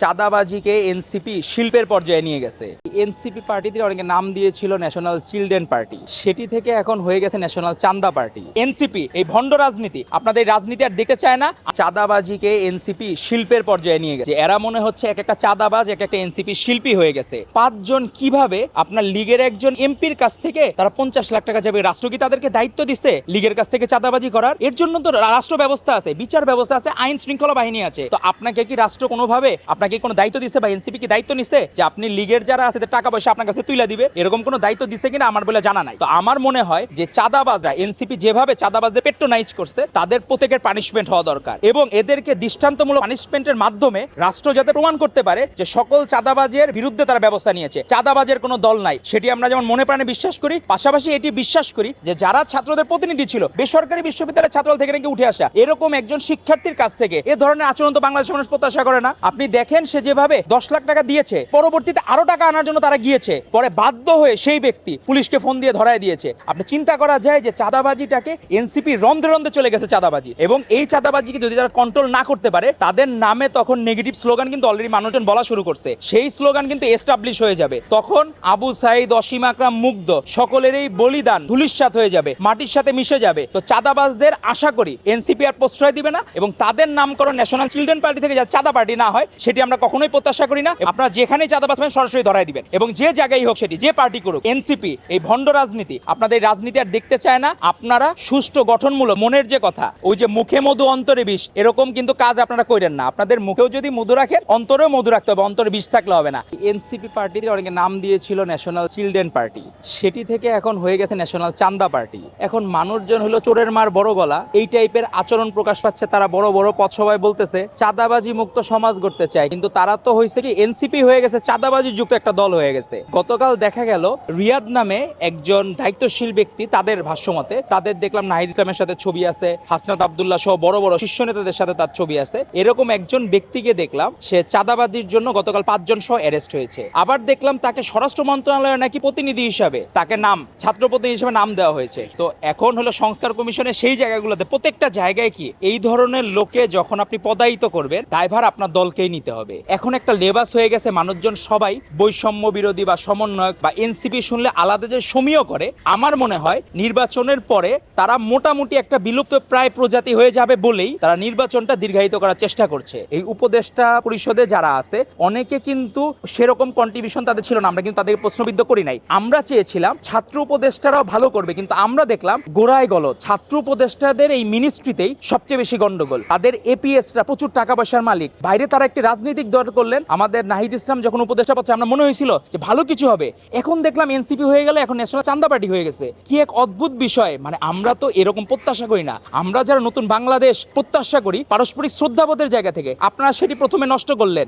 চাঁদাবাজিকে NCP শিল্পের পর্যায়ে নিয়ে গেছে। এনসিপি পার্টিতে অনেকে নাম দিয়েছিল ন্যাশনাল চিলড্রেন পার্টি, সেটি থেকে এখন হয়ে গেছে ন্যাশনাল চান্দা পার্টি। এনসিপি এই ভণ্ড রাজনীতি, আপনাদের রাজনীতি আর দেখতে চায় না। চাঁদাবাজিকে এনসিপি শিল্পের পর্যায়ে নিয়ে গেছে। এরা মনে হচ্ছে এক একটা চাঁদাবাজ, এক একটা এনসিপি শিল্পী হয়ে গেছে। 5 জন কিভাবে আপনার লীগের একজন এমপির কাছ থেকে তারা 50 লাখ টাকা যাবে, রাষ্ট্র কি তাদেরকে দায়িত্ব দিচ্ছে লীগের কাছ থেকে চাঁদাবাজি করার? এর জন্য তো রাষ্ট্র ব্যবস্থা আছে, বিচার ব্যবস্থা আছে, আইন শৃঙ্খলা বাহিনী আছে। তো আপনাকে কি রাষ্ট্র কোনোভাবে আপনাকে কোনো দায়িত্ব দিচ্ছে বা এনসিপি কি দায়িত্ব নিচ্ছে যে আপনি লীগের যারা আছে টাকা পয়সা আপনার কাছে তুলে দিবে? এরকম কোনো দায়িত্ব দিচ্ছে কিনা আমার বলে জানা নাই। তো আমার মনে হয় যে চাঁদাবাজরা, এনসিপি যেভাবে চাঁদাবাজদের পেট্রোনাইজ করছে, তাদের প্রত্যেকের পানিশমেন্ট হওয়া দরকার এবং এদেরকে দৃষ্টান্তমূলক পানিশমেন্টের মাধ্যমে রাষ্ট্র যাতে প্রমাণ করতে পারে যে সকল চাঁদাবাজের বিরুদ্ধে তারা ব্যবস্থা নিয়েছে, চাঁদাবাজের কোনো দল নাই। সেটি আমরা যেমন মনে প্রাণে বিশ্বাস করি, পাশাপাশি এটি বিশ্বাস করি যে যারা ছাত্রদের প্রতিনিধি ছিল, বেসরকারি বিশ্ববিদ্যালয়ের ছাত্রদল থেকে নাকি উঠে আসা এরকম একজন শিক্ষার্থীর কাছ থেকে এ ধরনের আচরণ তো বাংলাদেশ মানুষ প্রত্যাশা করে না। আপনি দেখেন সে যেভাবে 10 লাখ টাকা দিয়েছে, পরবর্তীতে আরো টাকা আনার জন্য তারা গিয়েছে, পরে বাধ্য হয়ে সেই ব্যক্তি পুলিশকে ফোন দিয়ে ধরায় দিয়েছে। আপনি চিন্তা করা যায় যে চাঁদাবাজিটাকে এনসিপি রন্ধে রন্ধে চলে গেছে চাঁদাবাজি, এবং এই চাঁদাবাজিকে যদি তারা কন্ট্রোল না করতে পারে, তাদের নামে তখন নেগেটিভ স্লোগান কিন্তু অলরেডি মানুষজন বলা শুরু করছে। সেই স্লোগান কিন্তু এস্টাবলিশ হয়ে যাবে। তখন আবু সাইদ, অসীম আকরাম, মুগ্ধ সকলেরই বলিদান ধূলিসাৎ হয়ে যাবে, মাটির সাথে মিশে যাবে। তো চাঁদাবাজদের আশা করি এনসিপি আর প্রশ্রয় দিবে না, এবং তাদের নামকরণ ন্যাশনাল চিলড্রেন পার্টি থেকে যা চাঁদা পার্টি না হয়, সেটি আমরা কখনোই প্রত্যাশা করি না। আপনারা যেখানেই চাঁদাবাজ পাবেন সরাসরি ধরাই দিবেন, এবং যে জায়গায় হোক, সেটি যে পার্টি করুক। এনসিপি এই ভণ্ড রাজনীতি, আপনাদের রাজনীতি আর দেখতে চায় না। আপনারা সুষ্ঠু গঠনমূলক, মনের যে কথা, ওই যে মুখে মধু অন্তরে বিষ, এরকম কিন্তু কাজ আপনারা করেন না। আপনাদের মুখেও যদি মধু রাখেন, অন্তরেও মধু রাখতে হবে, অন্তরে বিষ থাকলে হবে না। এনসিপি পার্টিতে অনেকে নাম দিয়েছিল ন্যাশনাল চিলড্রেন পার্টি, সেটি থেকে এখন হয়ে গেছে ন্যাশনাল চান্দা পার্টি। এখন মানুষজন হলো চোরের মার বড় গলা, এই টাইপের আচরণ প্রকাশ পাচ্ছে। তারা বড় বড় পথসভায় বলতেছে চাঁদাবাজি মুক্ত সমাজ গড়তে চায়, কিন্তু তারা তো হয়েছে কি এনসিপি হয়ে গেছে চাঁদাবাজি যুক্ত একটা দল হয়ে গেছে। গতকাল দেখা গেল রিয়াদ নামে একজন দায়িত্বশীল ব্যক্তি, তাদের ভাষ্যমতে তাদের দেখলাম নাহিদ ইসলামের সাথে ছবি আছে, হাসনাত আব্দুল্লাহ সহ বড় বড় শীর্ষ নেতাদের সাথে তার ছবি আছে। এরকম একজন ব্যক্তিকে দেখলাম সে চাঁদাবাজির জন্য গতকাল 5 জন সহ অ্যারেস্ট হয়েছে। আবার দেখলাম তাকে স্বরাষ্ট্র মন্ত্রণালয়ে নাকি প্রতিনিধি হিসাবে, তাকে নাম ছাত্র প্রতিনিধি হিসেবে নাম দেওয়া হয়েছে। তো এখন হলো সংস্কার কমিশনের সেই জায়গাগুলোতে প্রত্যেকটা জায়গায় কি এই ধরনের লোকে যখন আপনি পদায়িত করবেন, দায়ভার আপনার দলকেই নিতে হবে। এখন একটা লেবাস হয়ে গেছে, মানুষজন সবাই বৈষম্য বিরোধী বা সমন্বয়ক বা এনসিপি শুনলে আলাদা যে সমীহ করে। আমার মনে হয় নির্বাচনের পরে তারা মোটামুটি একটা বিলুপ্ত প্রায় প্রজাতি হয়ে যাবে বলেই তারা নির্বাচনটা দীর্ঘায়িত করার চেষ্টা করছে। এই উপদেষ্টা পরিষদে যারা আছে অনেকে কিন্তু সেরকম কন্ট্রিবিউশন তাদের ছিল না, আমরা কিন্তু তাদেরকে প্রশ্নবিদ্ধ করি নাই। আমরা চেয়েছিলাম ছাত্র উপদেষ্টারাও ভালো করবে, কিন্তু আমরা দেখলাম গোড়ায় গলদ। ছাত্র উপদেষ্টাদের এই মিনিস্ট্রিতেই সবচেয়ে বেশি গন্ডগোল। তাদের এপিএসরা প্রচুর টাকা পয়সার মালিক, বাইরে তারা একটি রাজনৈতিক দল করলেন। আমাদের নাহিদ ইসলাম যখন উপদেষ্টা পাচ্ছে, আমরা মনে হয়েছিল যে ভালো কিছু হবে। এখন দেখলাম এনসিপি হয়ে গেল, এখন ন্যাশনাল চান্দা পার্টি হয়ে গেছে। কি এক অদ্ভুত বিষয়! মানে আমরা তো এরকম প্রত্যাশা করি না। আমরা যারা নতুন বাংলাদেশ প্রত্যাশা করি পারস্পরিক শ্রদ্ধাবোধের জায়গা থেকে, আপনারা সেটি প্রথমে নষ্ট করলেন।